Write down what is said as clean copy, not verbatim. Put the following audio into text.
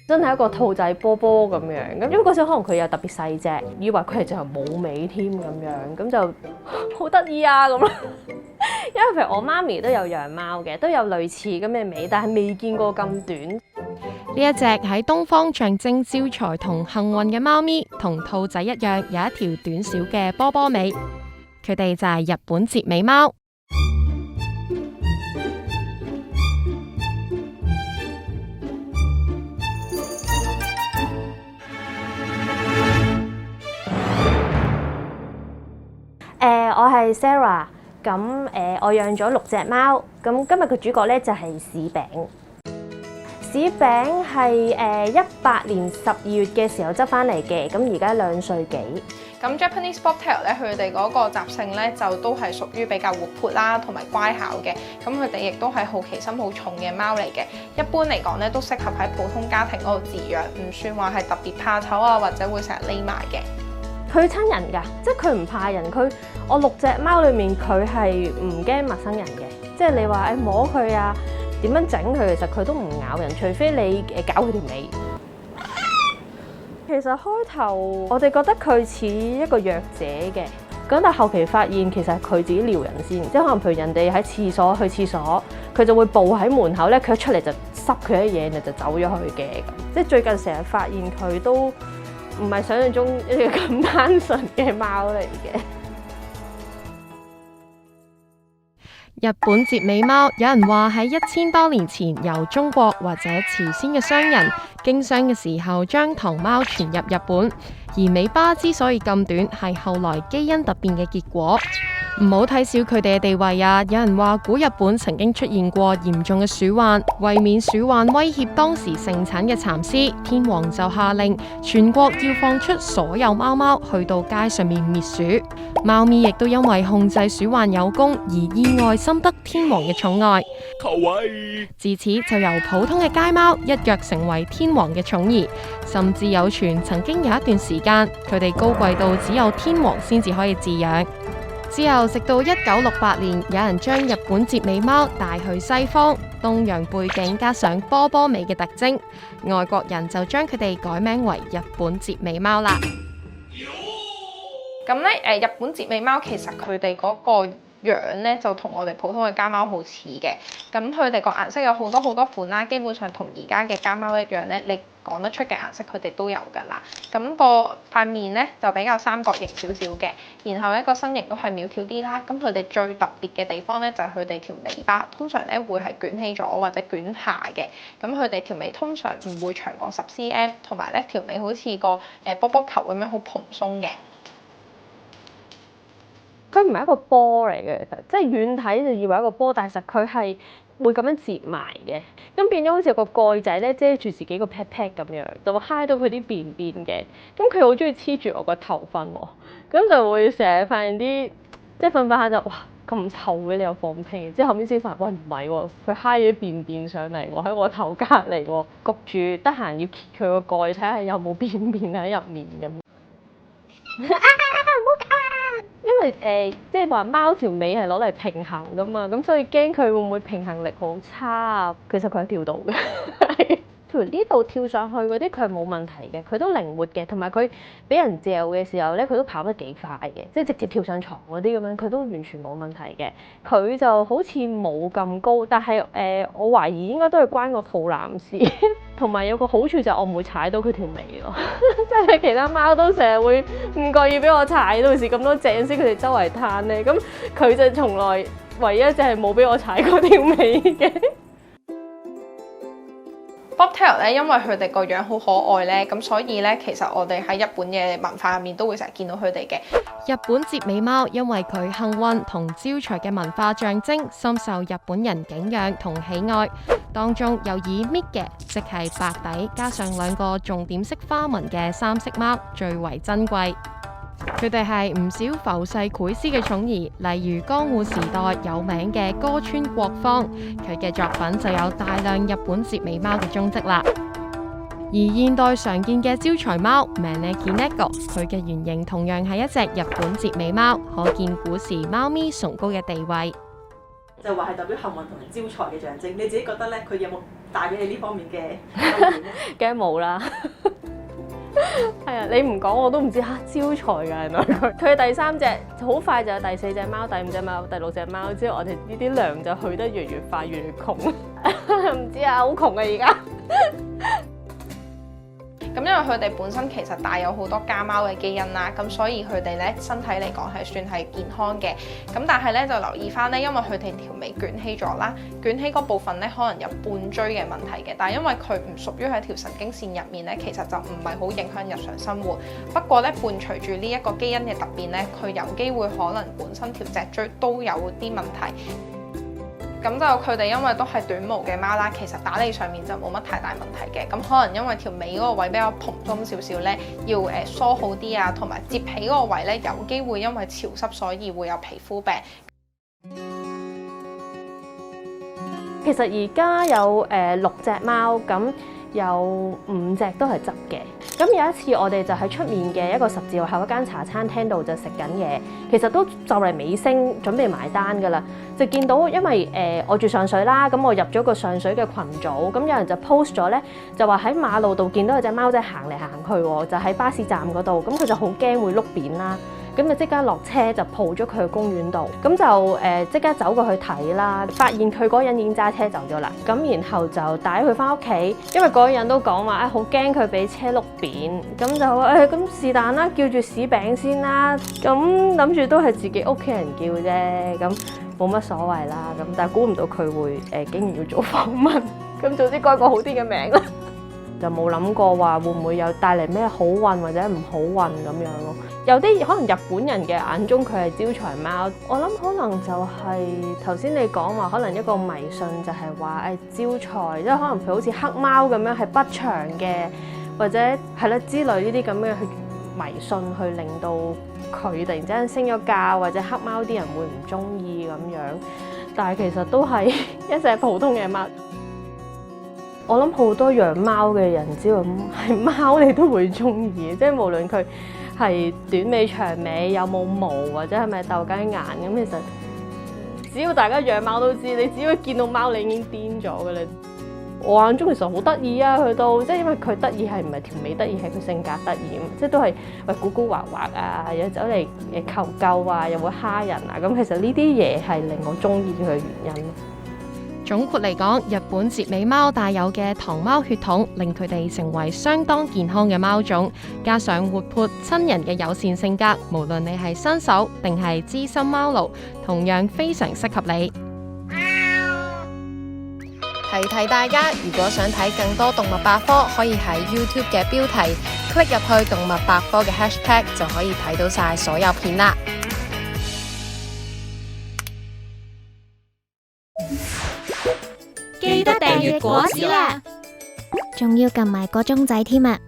真係一個兔仔波波咁樣，咁因為嗰時可能佢又特別細隻，以為佢係就係冇尾添咁樣，咁就好得意啊咁咯。因為譬如我媽咪都有養貓嘅，都有類似咁嘅尾，但係未見過咁短。呢一隻喺東方象徵招財同幸運嘅貓咪，同兔仔一樣有一條短小嘅波波尾，佢哋就係日本折尾貓。我係 Sarah，咁我養咗6隻貓，咁今日嘅主角咧就係柿餅。柿餅係18年12月嘅時候執翻嚟嘅，咁而家2歲幾。咁 Japanese Bobtail 咧，佢哋嗰個習性咧就都係屬於比較活潑啦，同埋乖巧嘅。咁佢哋亦都係好奇心好重嘅貓嚟嘅。一般嚟講咧，都適合喺普通家庭嗰度飼養，唔算話係特別怕醜啊，或者會成日匿埋嘅。佢親人㗎，即係佢唔怕人。我6隻貓裏面，佢係唔驚陌生人嘅。即係你話摸佢啊，點樣整佢，其實佢都唔咬人，除非你搞佢條尾。其實開頭我哋覺得佢似一個弱者嘅，咁但係後期發現其實係佢自己撩人先，即係可能譬如人哋喺廁所去廁所，佢就會步喺門口咧，佢一出嚟就濕佢一嘢，然後就走咗去嘅。即係最近成日發現佢都唔係想象中一個咁單純嘅貓嚟嘅。日本折尾貓，有人話喺1000多年前由中國或者朝鮮嘅商人經商嘅時候將唐貓傳入日本，而尾巴之所以咁短，係後來基因突變嘅結果。唔好睇小佢哋嘅地位啊！有人話古日本曾經出現過嚴重嘅鼠患，為免鼠患威脅當時盛產嘅蠶絲，天皇就下令全國要放出所有貓貓去到街上面滅鼠。貓咪亦都因為控制鼠患有功而意外深得天皇嘅寵愛，自此就由普通嘅街貓一躍成為天皇嘅寵兒，甚至有傳曾經有一段時間佢哋高貴到只有天皇先至可以飼養。之後直到1968年，有人將日本折尾貓帶去西方，東洋背景加上波波尾嘅特徵，外國人就將佢哋改名為日本折尾貓啦。咁咧日本折尾貓其實佢哋嗰個樣咧就同我哋普通嘅家貓好似嘅，咁佢哋個顏色有好多款啦，基本上同而家嘅家貓一樣咧，你講得出嘅顏色佢哋都有㗎啦。咁個塊面咧就比較三角形少少嘅，然後咧個身形都係苗條啲啦。咁佢哋最特別嘅地方咧就係佢哋條尾巴，通常咧會係捲起咗或者捲下嘅。咁佢哋條尾通常唔會長過10 cm， 同埋咧條尾好似個波波球咁樣好蓬鬆嘅。佢唔係一個波嚟嘅，其實即係遠睇就以為一個波，但係實佢係會咁樣折埋嘅，咁變咗好似有個蓋仔咧遮住自己個 pat pat 咁樣，就會揩到佢啲便便嘅。咁佢好中意黐住我個頭瞓喎，咁就會成日發現啲即係瞓下就哇咁臭嘅，你又放屁，之後後面先發現喂唔係喎，佢揩咗啲便便上嚟喎，喺我頭隔離喎，焗住得閒要揭佢個蓋睇下有冇便便喺入面咁。因為即係話貓條尾係攞嚟平衡噶嘛，咁所以驚佢會唔會平衡力好差啊？其實佢係跳到嘅，譬如呢度跳上去嗰啲佢係冇問題嘅，佢都靈活嘅，同埋佢俾人嚼嘅時候咧，佢都跑得幾快嘅，即係直接跳上床嗰啲咁樣，佢都完全冇問題嘅。佢就好似冇咁高，但係我懷疑應該都係關個肚腩事，同埋有個好處就係我唔會踩到佢條尾咯，即係其他貓都成日會唔覺意俾我踩到時咁多井先佢哋周圍攤咧，咁佢就從來唯一就係冇俾我踩過條尾嘅。Bobtail 咧，因為佢哋個樣好可愛咧，咁所以咧，其實我哋喺日本嘅文化入面都會成日見到佢哋嘅。日本折尾貓因為佢幸運同招財嘅文化象徵，深受日本人敬仰同喜愛。當中又以 mid 嘅，即係白底加上2個重點式花紋嘅3色貓最為珍貴。佢哋係唔少浮世繪師嘅寵兒，例如江戶時代有名嘅歌川國芳，佢嘅作品就有大量日本折尾貓嘅蹤跡啦。而現代常見嘅招財貓 Maneki Neko， 佢嘅原型同樣係一隻日本折尾貓，可見古時貓咪崇高嘅地位。就話係代表幸運同埋招財嘅象徵，你自己覺得咧，佢有冇帶俾你呢方面嘅經驗咧？梗係冇啦。係啊，你唔講我都唔知嚇招財㗎，原來佢第3隻好快就有第4隻貓、第5隻貓、第6隻貓，之後我哋呢啲糧就去得越嚟越快，越嚟越窮。唔知啊，好窮啊而家。咁因為佢哋本身其實帶有好多家貓嘅基因啦，咁所以佢哋咧身體嚟講係算係健康嘅。咁但係咧就留意翻咧，因為佢哋條尾捲起咗啦，捲起嗰部分咧可能有半椎嘅問題嘅。但係因為佢唔屬於喺條神經線入面咧，其實就唔係好影響日常生活。不過咧伴隨住呢一個基因嘅突變咧，佢有機會可能本身條脊椎都有啲問題。咁就佢哋因為都係短毛嘅貓啦，其實打理上面就冇乜太大問題嘅。咁可能因為條尾嗰個位比較蓬鬆少少咧，要梳好啲啊，同埋摺起嗰個位咧，有機會因為潮濕所以會有皮膚病。其實而家有6隻貓，咁有5隻都係執嘅。咁有一次我哋就喺出面嘅一個十字路口一間茶餐廳度就食緊嘢，其實都就嚟尾聲，準備埋單㗎啦。就見到因為我住上水啦，咁我入咗個上水嘅群組，咁有人就 post 咗咧，就話喺馬路度見到有隻貓仔行嚟行去喎，就喺巴士站嗰度，咁佢就好驚會碌扁啦。咁就即刻落車就抱咗佢去公園度，咁就即刻走過去睇啦，發現佢嗰個人已經揸車走咗啦。咁然後就帶佢翻屋企，因為嗰個人都講話好驚佢俾車碌扁，咁就咁是但啦，叫住屎餅先啦。咁諗住都係自己屋企人叫啫，咁冇乜所謂啦。咁但係估唔到佢會竟然要做訪問，咁總之改個好啲嘅名啦。就冇諗過話會唔會有帶嚟咩好運或者唔好運咁樣咯。有啲可能日本人嘅眼中佢係招財貓，我諗可能就係頭先你講話，可能一個迷信就係話招財，即係可能佢好似黑貓咁樣係不祥嘅，或者係啦之類呢啲咁嘅去迷信，去令到佢突然之間升咗價，或者黑貓啲人會唔中意咁樣。但係其實都係一隻普通嘅貓。我諗好多養貓嘅人，只要係貓你都會中意，即係無論佢係短尾長尾，有冇毛或者係咪鬥雞眼咁，其實只要大家養貓都知，你只要見到貓你已經癲咗㗎啦。我眼中其實好得意啊，佢都即係因為佢得意係唔係條尾得意，係佢性格得意，即係都係古古惑惑啊，又走嚟求救啊，又會蝦人啊，咁其實呢啲嘢係令我中意佢嘅原因。總括嚟講，日本折尾貓帶有嘅糖貓血統，令佢哋成為相當健康嘅貓種。加上活潑親人嘅友善性格，無論你係新手定係資深貓奴，同樣非常適合你。提大家，如果想睇更多動物百科，可以喺 YouTube 嘅標題 click 入去動物百科嘅 hashtag 就可以睇到晒所有片啦。記得訂閱果子啦，仲要撳埋個鐘仔添啊！